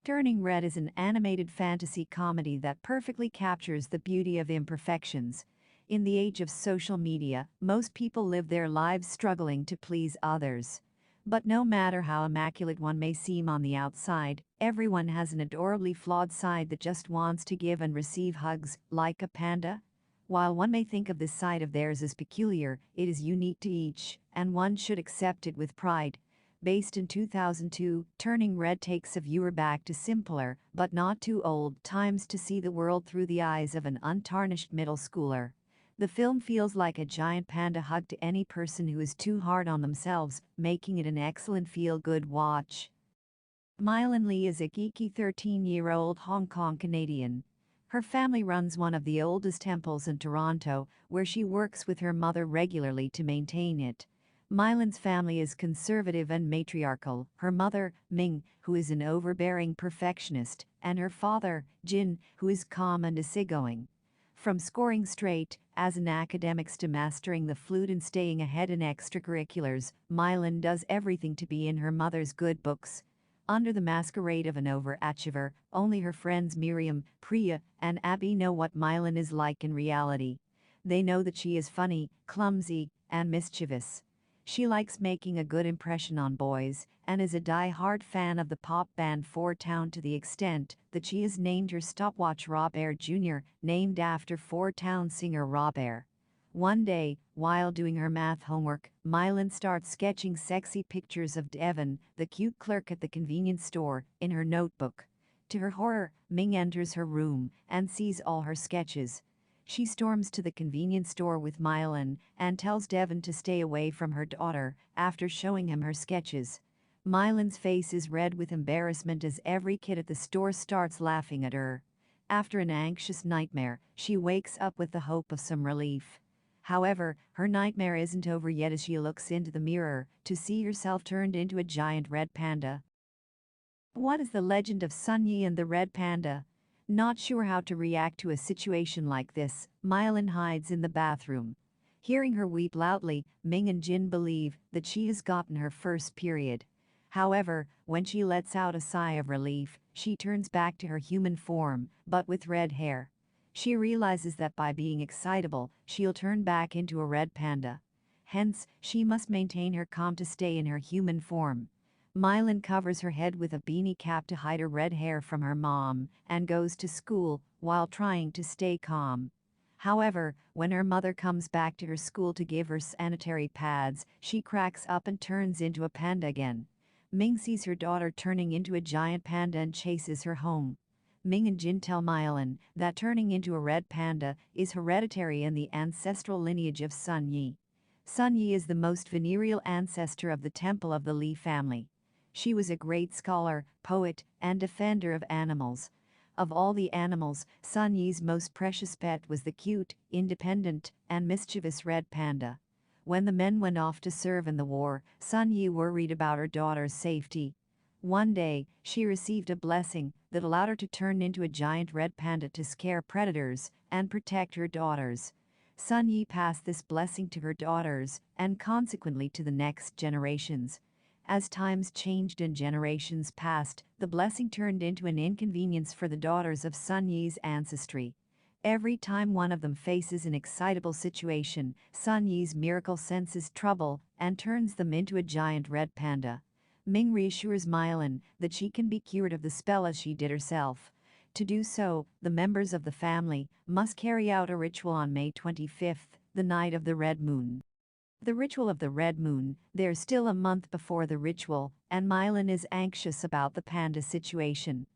Turning Red is an animated fantasy comedy that perfectly captures the beauty of imperfections. In the age of social media, most people live their lives struggling to please others. But no matter how immaculate one may seem on the outside, everyone has an adorably flawed side that just wants to give and receive hugs, like a panda. While one may think of this side of theirs as peculiar, it is unique to each, and one should accept it with pride. Based in 2002, Turning Red takes a viewer back to simpler, but not too old, times to see the world through the eyes of an untarnished middle schooler. The film feels like a giant panda hug to any person who is too hard on themselves, making it an excellent feel-good watch. Mylan Lee is a geeky 13-year-old Hong Kong Canadian. Her family runs one of the oldest temples in Toronto, where she works with her mother regularly to maintain it. Mylan's family is conservative and matriarchal, her mother, Ming, who is an overbearing perfectionist, and her father, Jin, who is calm and easygoing. From scoring straight A's in academics to mastering the flute and staying ahead in extracurriculars, Mylan does everything to be in her mother's good books. Under the masquerade of an overachiever, only her friends Miriam, Priya, and Abby know what Mylan is like in reality. They know that she is funny, clumsy, and mischievous. She likes making a good impression on boys and is a die-hard fan of the pop band Four Town to the extent that she has named her stopwatch Robert Jr., named after Four Town singer Robert. One day, while doing her math homework, Mylan starts sketching sexy pictures of Devon, the cute clerk at the convenience store, in her notebook. To her horror, Ming enters her room and sees all her sketches. She storms to the convenience store with Mylan and tells Devon to stay away from her daughter after showing him her sketches. Mylan's face is red with embarrassment as every kid at the store starts laughing at her. After an anxious nightmare, she wakes up with the hope of some relief. However, her nightmare isn't over yet as she looks into the mirror to see herself turned into a giant red panda. What is the legend of Sun Yi and the Red Panda? Not sure how to react to a situation like this, Mylan hides in the bathroom. Hearing her weep loudly, Ming and Jin believe that she has gotten her first period. However, when she lets out a sigh of relief, she turns back to her human form, but with red hair. She realizes that by being excitable, she'll turn back into a red panda. Hence, she must maintain her calm to stay in her human form. Mylan covers her head with a beanie cap to hide her red hair from her mom and goes to school while trying to stay calm. However, when her mother comes back to her school to give her sanitary pads, she cracks up and turns into a panda again. Ming sees her daughter turning into a giant panda and chases her home. Ming and Jin tell Mylan that turning into a red panda is hereditary in the ancestral lineage of Sun Yi. Sun Yi is the most venereal ancestor of the Temple of the Li family. She was a great scholar, poet, and defender of animals. Of all the animals, Sun Yi's most precious pet was the cute, independent, and mischievous red panda. When the men went off to serve in the war, Sun Yi worried about her daughter's safety. One day, she received a blessing that allowed her to turn into a giant red panda to scare predators and protect her daughters. Sun Yi passed this blessing to her daughters and consequently to the next generations. As times changed and generations passed, the blessing turned into an inconvenience for the daughters of Sun Yi's ancestry. Every time one of them faces an excitable situation, Sun Yi's miracle senses trouble and turns them into a giant red panda. Ming reassures Mylan that she can be cured of the spell as she did herself. To do so, the members of the family must carry out a ritual on May 25th, the night of the red moon. The ritual of the red moon, there's still a month before the ritual, and Mylan is anxious about the panda situation.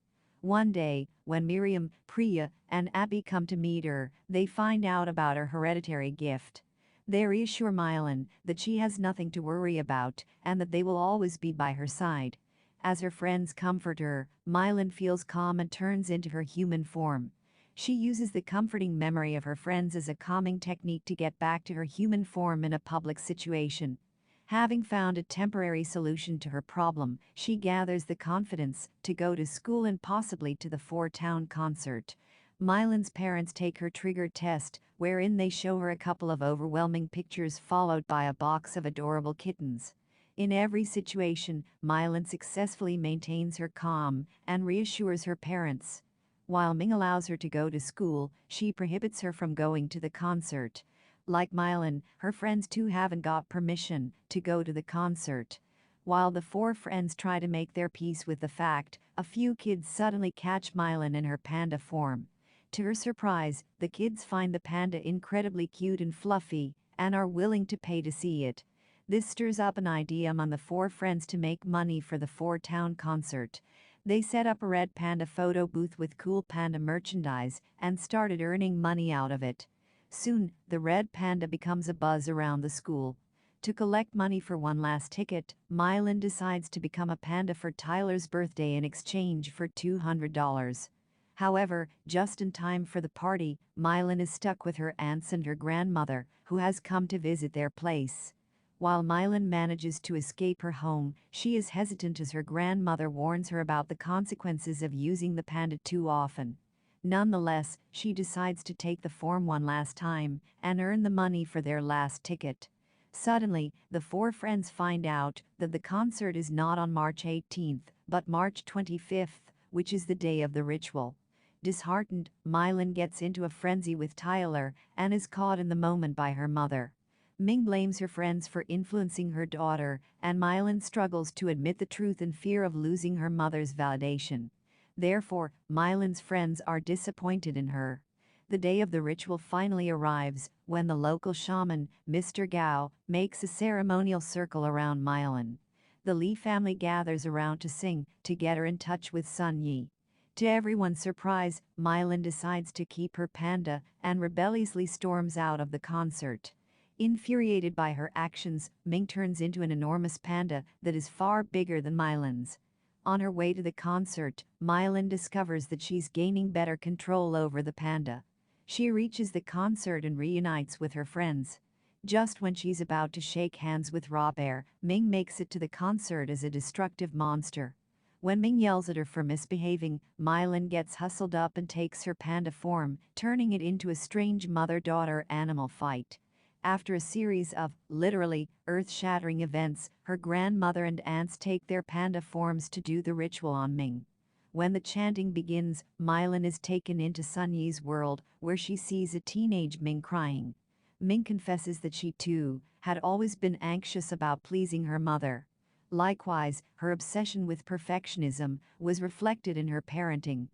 One day, when Miriam, Priya, and Abby come to meet her, they find out about her hereditary gift. They reassure Mylan that she has nothing to worry about and that they will always be by her side. As her friends comfort her, Mylan feels calm and turns into her human form. She uses the comforting memory of her friends as a calming technique to get back to her human form in a public situation. Having found a temporary solution to her problem, she gathers the confidence to go to school and possibly to the Four Town concert. Mylan's parents take her trigger test, wherein they show her a couple of overwhelming pictures followed by a box of adorable kittens. In every situation, Mylan successfully maintains her calm and reassures her parents. While Ming allows her to go to school, she prohibits her from going to the concert. Like Mylan, her friends too haven't got permission to go to the concert. While the four friends try to make their peace with the fact, a few kids suddenly catch Mylan in her panda form. To her surprise, the kids find the panda incredibly cute and fluffy and are willing to pay to see it. This stirs up an idea among the four friends to make money for the four-town concert. They set up a Red Panda photo booth with cool panda merchandise and started earning money out of it. Soon, the Red Panda becomes a buzz around the school. To collect money for one last ticket, Mylan decides to become a panda for Tyler's birthday in exchange for $200. However, just in time for the party, Mylan is stuck with her aunts and her grandmother, who has come to visit their place. While Mylan manages to escape her home, she is hesitant as her grandmother warns her about the consequences of using the panda too often. Nonetheless, she decides to take the form one last time and earn the money for their last ticket. Suddenly, the four friends find out that the concert is not on March 18th, but March 25th, which is the day of the ritual. Disheartened, Mylan gets into a frenzy with Tyler and is caught in the moment by her mother. Ming blames her friends for influencing her daughter, and Mylan struggles to admit the truth in fear of losing her mother's validation. Therefore, Mylan's friends are disappointed in her. The day of the ritual finally arrives when the local shaman, Mr. Gao, makes a ceremonial circle around Mylan. The Li family gathers around to sing to get her in touch with Sun Yi. To everyone's surprise, Mylan decides to keep her panda and rebelliously storms out of the concert. Infuriated by her actions, Ming turns into an enormous panda that is far bigger than Mylan's. On her way to the concert, Mylan discovers that she's gaining better control over the panda. She reaches the concert and reunites with her friends. Just when she's about to shake hands with Robert, Ming makes it to the concert as a destructive monster. When Ming yells at her for misbehaving, Mylan gets hustled up and takes her panda form, turning it into a strange mother-daughter animal fight. After a series of, literally, earth-shattering events, her grandmother and aunts take their panda forms to do the ritual on Ming. When the chanting begins, Mylan is taken into Sun Yi's world, where she sees a teenage Ming crying. Ming confesses that she too had always been anxious about pleasing her mother. Likewise, her obsession with perfectionism was reflected in her parenting.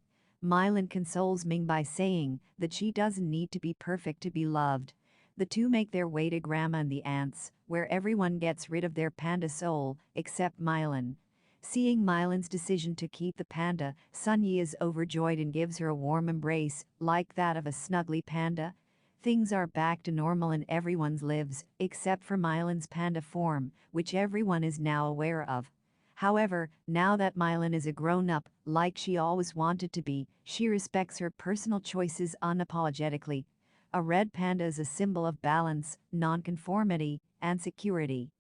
Mylan consoles Ming by saying that she doesn't need to be perfect to be loved. The two make their way to Grandma and the aunts, where everyone gets rid of their panda soul, except Mylan. Seeing Mylan's decision to keep the panda, Sun Yi is overjoyed and gives her a warm embrace, like that of a snuggly panda. Things are back to normal in everyone's lives, except for Mylan's panda form, which everyone is now aware of. However, now that Mylan is a grown-up, like she always wanted to be, she respects her personal choices unapologetically. A red panda is a symbol of balance, nonconformity, and security.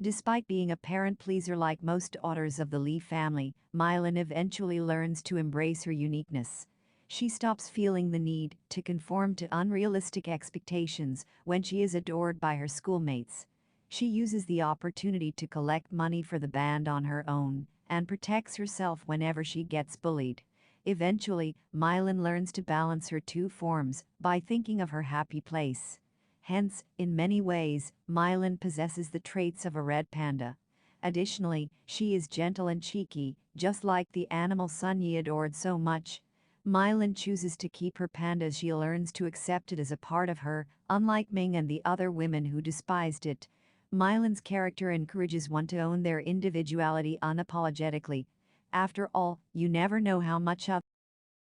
Despite being a parent pleaser like most daughters of the Li family, Mylan eventually learns to embrace her uniqueness. She stops feeling the need to conform to unrealistic expectations when she is adored by her schoolmates. She uses the opportunity to collect money for the band on her own and protects herself whenever she gets bullied. Eventually, Mylan learns to balance her two forms by thinking of her happy place. Hence, in many ways, Mylan possesses the traits of a red panda. Additionally, she is gentle and cheeky, just like the animal Sun Yi adored so much. Mylan chooses to keep her panda as she learns to accept it as a part of her, unlike Ming and the other women who despised it. Mylan's character encourages one to own their individuality unapologetically. After all, you never know how much of.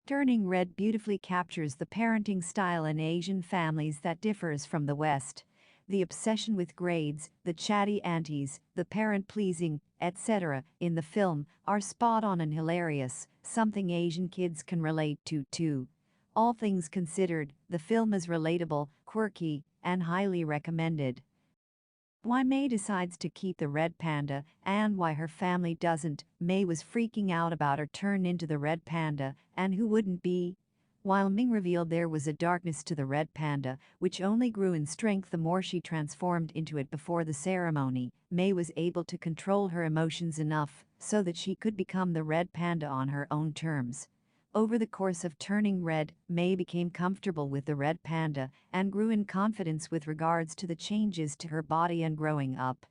Turning Red beautifully captures the parenting style in Asian families that differs from the West. The obsession with grades, the chatty aunties, the parent-pleasing, etc. in the film are spot on and hilarious, something Asian kids can relate to too. All things considered, the film is relatable, quirky, and highly recommended. Why May decides to keep the red panda and why her family doesn't. May was freaking out about her turn into the red panda, and who wouldn't be? while Ming revealed there was a darkness to the red panda, which only grew in strength the more she transformed into it. Before the ceremony, May was able to control her emotions enough so that she could become the red panda on her own terms. Over the course of turning red, May became comfortable with the red panda and grew in confidence with regards to the changes to her body and growing up.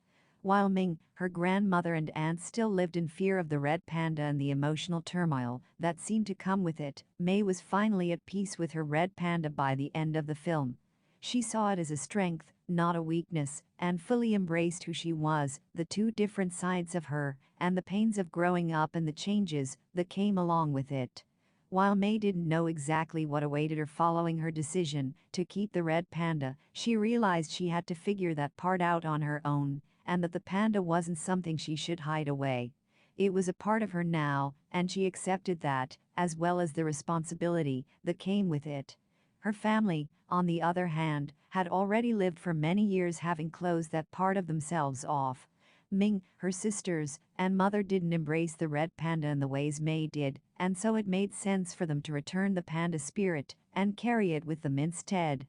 While Ming, her grandmother and aunt still lived in fear of the red panda and the emotional turmoil that seemed to come with it, May was finally at peace with her red panda by the end of the film. She saw it as a strength, not a weakness, and fully embraced who she was, the two different sides of her, and the pains of growing up and the changes that came along with it. While May didn't know exactly what awaited her following her decision to keep the red panda, she realized she had to figure that part out on her own, and that the panda wasn't something she should hide away. It was a part of her now, and she accepted that, as well as the responsibility that came with it. Her family, on the other hand, had already lived for many years having closed that part of themselves off. Ming, her sisters, and mother didn't embrace the red panda in the ways May did, and so it made sense for them to return the panda spirit and carry it with them instead.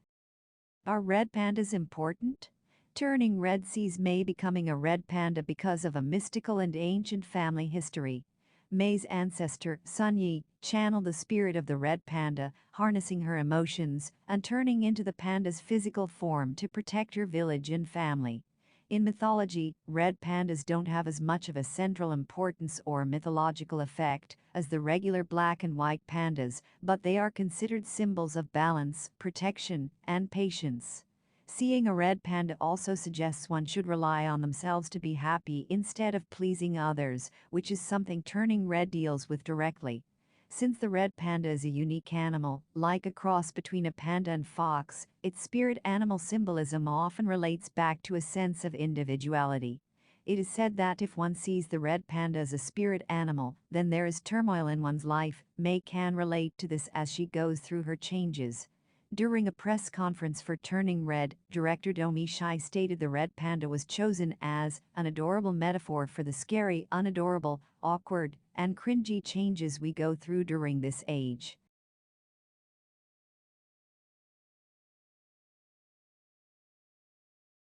Are red pandas important? Turning red sees May becoming a red panda because of a mystical and ancient family history. May's ancestor, Sun Yi, channeled the spirit of the red panda, harnessing her emotions and turning into the panda's physical form to protect her village and family. In mythology, red pandas don't have as much of a central importance or mythological effect as the regular black and white pandas, but they are considered symbols of balance, protection, and patience. Seeing a red panda also suggests one should rely on themselves to be happy instead of pleasing others, which is something turning red deals with directly. Since the red panda is a unique animal, like a cross between a panda and fox, its spirit animal symbolism often relates back to a sense of individuality. It is said that if one sees the red panda as a spirit animal, then there is turmoil in one's life. May can relate to this as she goes through her changes. During a press conference for Turning Red, director Domi Shai stated the red panda was chosen as an adorable metaphor for the scary, unadorable, awkward, and cringy changes we go through during this age.